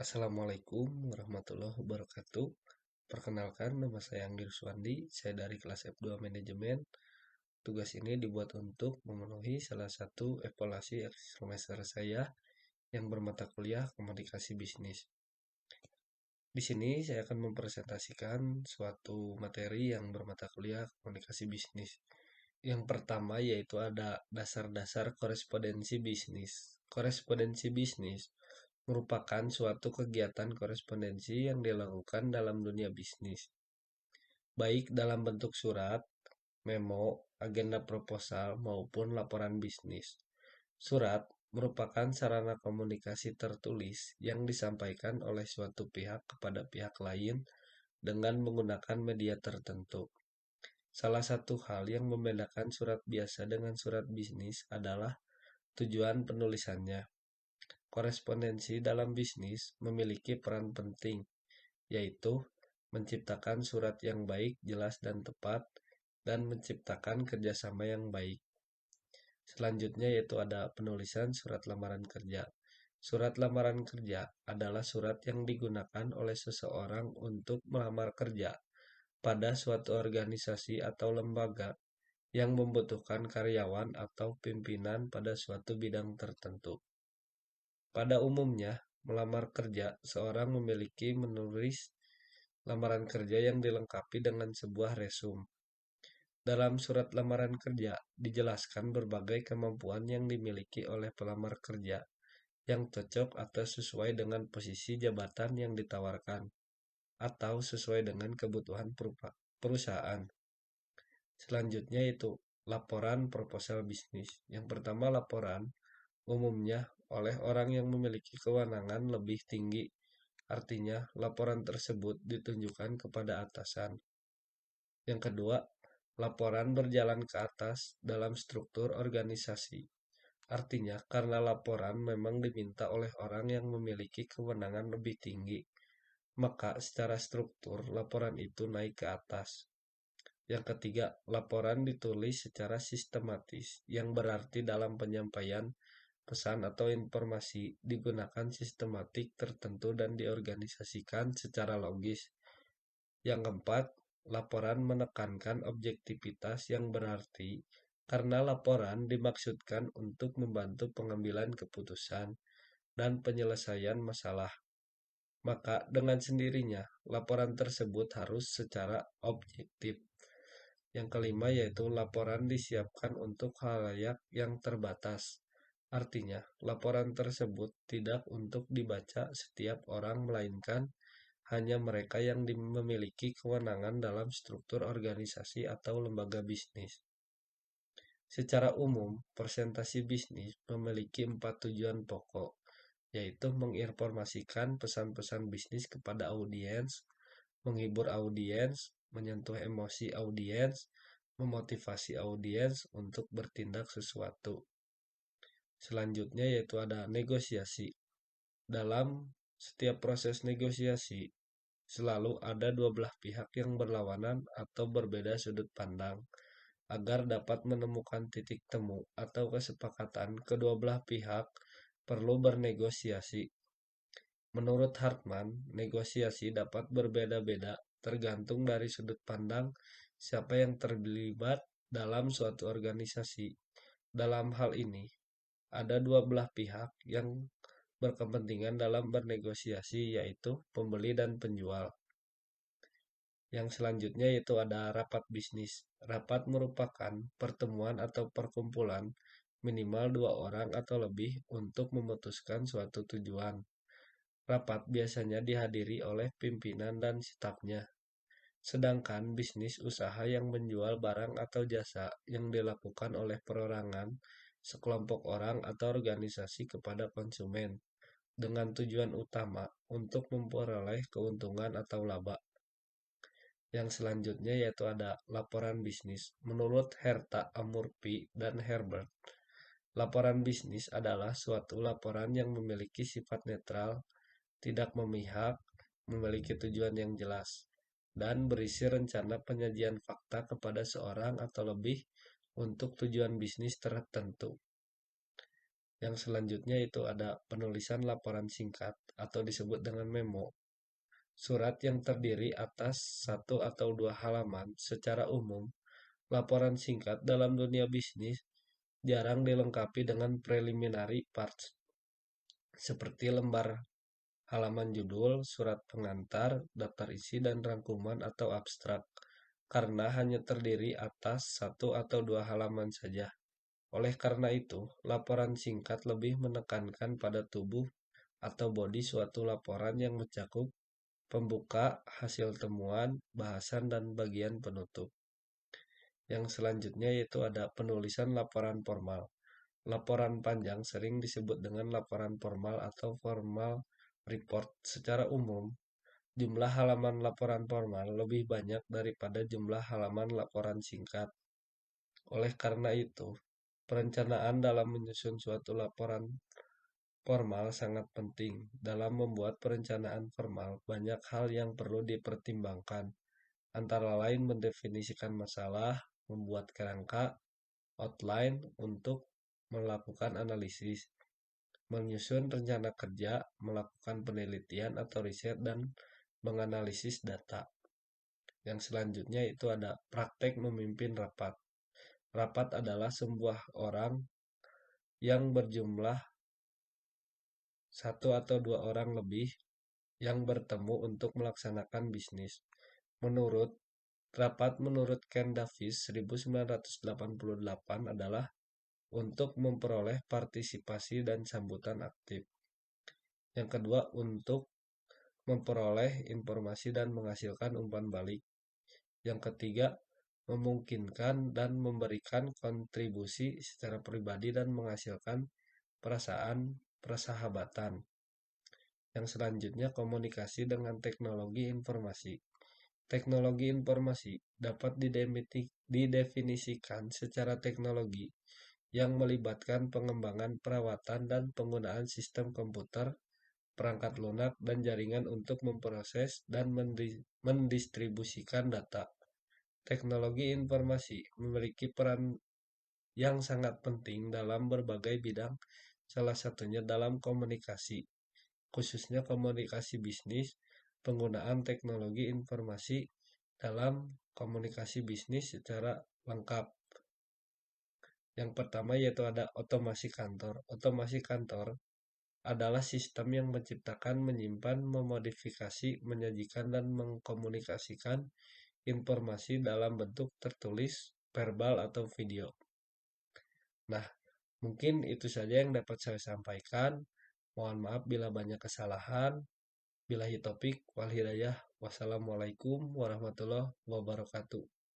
Assalamualaikum warahmatullahi wabarakatuh. Perkenalkan, nama saya Anggi Ruswandi. Saya dari kelas F2 Manajemen. Tugas ini dibuat untuk memenuhi salah satu evaluasi semester saya yang bermata kuliah komunikasi bisnis. Di sini saya akan mempresentasikan suatu materi yang bermata kuliah komunikasi bisnis. Yang pertama yaitu ada dasar-dasar korespondensi bisnis. Korespondensi bisnis merupakan suatu kegiatan korespondensi yang dilakukan dalam dunia bisnis, baik dalam bentuk surat, memo, agenda proposal, maupun laporan bisnis. Surat merupakan sarana komunikasi tertulis yang disampaikan oleh suatu pihak kepada pihak lain dengan menggunakan media tertentu. Salah satu hal yang membedakan surat biasa dengan surat bisnis adalah tujuan penulisannya. Korespondensi dalam bisnis memiliki peran penting, yaitu menciptakan surat yang baik, jelas, dan tepat, dan menciptakan kerjasama yang baik. Selanjutnya yaitu ada penulisan surat lamaran kerja. Surat lamaran kerja adalah surat yang digunakan oleh seseorang untuk melamar kerja pada suatu organisasi atau lembaga yang membutuhkan karyawan atau pimpinan pada suatu bidang tertentu. Pada umumnya, melamar kerja, seorang memiliki menulis lamaran kerja yang dilengkapi dengan sebuah resume. Dalam surat lamaran kerja, dijelaskan berbagai kemampuan yang dimiliki oleh pelamar kerja yang cocok atau sesuai dengan posisi jabatan yang ditawarkan, atau sesuai dengan kebutuhan perusahaan. Selanjutnya itu laporan proposal bisnis. Yang pertama laporan umumnya oleh orang yang memiliki kewenangan lebih tinggi. Artinya, laporan tersebut ditunjukkan kepada atasan. Yang kedua, laporan berjalan ke atas dalam struktur organisasi. Artinya, karena laporan memang diminta oleh orang yang memiliki kewenangan lebih tinggi, maka secara struktur laporan itu naik ke atas. Yang ketiga, laporan ditulis secara sistematis, yang berarti dalam penyampaian pesan atau informasi digunakan sistematik tertentu dan diorganisasikan secara logis. Yang keempat, laporan menekankan objektivitas yang berarti karena laporan dimaksudkan untuk membantu pengambilan keputusan dan penyelesaian masalah. Maka dengan sendirinya, laporan tersebut harus secara objektif. Yang kelima yaitu laporan disiapkan untuk khalayak yang terbatas. Artinya, laporan tersebut tidak untuk dibaca setiap orang melainkan hanya mereka yang memiliki kewenangan dalam struktur organisasi atau lembaga bisnis. Secara umum, presentasi bisnis memiliki 4 tujuan pokok, yaitu menginformasikan pesan-pesan bisnis kepada audiens, menghibur audiens, menyentuh emosi audiens, memotivasi audiens untuk bertindak sesuatu. Selanjutnya yaitu ada negosiasi. Dalam setiap proses negosiasi, selalu ada dua belah pihak yang berlawanan atau berbeda sudut pandang. Agar dapat menemukan titik temu atau kesepakatan, kedua belah pihak perlu bernegosiasi. Menurut Hartman, negosiasi dapat berbeda-beda tergantung dari sudut pandang siapa yang terlibat dalam suatu organisasi. Dalam hal ini, ada dua belah pihak yang berkepentingan dalam bernegosiasi, yaitu pembeli dan penjual. Yang selanjutnya yaitu ada rapat bisnis. Rapat merupakan pertemuan atau perkumpulan minimal dua orang atau lebih untuk memutuskan suatu tujuan. Rapat biasanya dihadiri oleh pimpinan dan stafnya. Sedangkan bisnis usaha yang menjual barang atau jasa yang dilakukan oleh perorangan, sekelompok orang atau organisasi kepada konsumen dengan tujuan utama untuk memperoleh keuntungan atau laba. Yang selanjutnya yaitu ada laporan bisnis. Menurut Herta Amurpi dan Herbert, laporan bisnis adalah suatu laporan yang memiliki sifat netral, tidak memihak, memiliki tujuan yang jelas, dan berisi rencana penyajian fakta kepada seorang atau lebih untuk tujuan bisnis tertentu. Yang selanjutnya itu ada penulisan laporan singkat atau disebut dengan memo. Surat yang terdiri atas satu atau dua halaman secara umum. Laporan singkat dalam dunia bisnis jarang dilengkapi dengan preliminary parts seperti lembar halaman judul, surat pengantar, daftar isi, dan rangkuman atau abstrak, karena hanya terdiri atas satu atau dua halaman saja. Oleh karena itu, laporan singkat lebih menekankan pada tubuh atau bodi suatu laporan yang mencakup pembuka, hasil temuan, bahasan, dan bagian penutup. Yang selanjutnya yaitu ada penulisan laporan formal. Laporan panjang sering disebut dengan laporan formal atau formal report. Secara umum, jumlah halaman laporan formal lebih banyak daripada jumlah halaman laporan singkat. Oleh karena itu, perencanaan dalam menyusun suatu laporan formal sangat penting. Dalam membuat perencanaan formal, banyak hal yang perlu dipertimbangkan, antara lain mendefinisikan masalah, membuat kerangka, outline untuk melakukan analisis, menyusun rencana kerja, melakukan penelitian atau riset, dan menganalisis data. Yang selanjutnya itu ada praktek memimpin rapat. Rapat adalah sebuah orang yang berjumlah satu atau dua orang lebih yang bertemu untuk melaksanakan bisnis. Menurut menurut Ken Davis 1988 adalah untuk memperoleh partisipasi dan sambutan aktif. Yang kedua, untuk memperoleh informasi dan menghasilkan umpan balik. Yang ketiga, memungkinkan dan memberikan kontribusi secara pribadi dan menghasilkan perasaan persahabatan. Yang selanjutnya, komunikasi dengan teknologi informasi. Teknologi informasi dapat didefinisikan secara teknologi yang melibatkan pengembangan perawatan dan penggunaan sistem komputer, perangkat lunak, dan jaringan untuk memproses dan mendistribusikan data. Teknologi informasi memiliki peran yang sangat penting dalam berbagai bidang, salah satunya dalam komunikasi, khususnya komunikasi bisnis. Penggunaan teknologi informasi dalam komunikasi bisnis secara lengkap. Yang pertama yaitu ada otomasi kantor. Otomasi kantor adalah sistem yang menciptakan, menyimpan, memodifikasi, menyajikan, dan mengkomunikasikan informasi dalam bentuk tertulis, verbal, atau video. Nah, mungkin itu saja yang dapat saya sampaikan. Mohon maaf bila banyak kesalahan. Billahi taufik wal hidayah. Wassalamualaikum warahmatullahi wabarakatuh.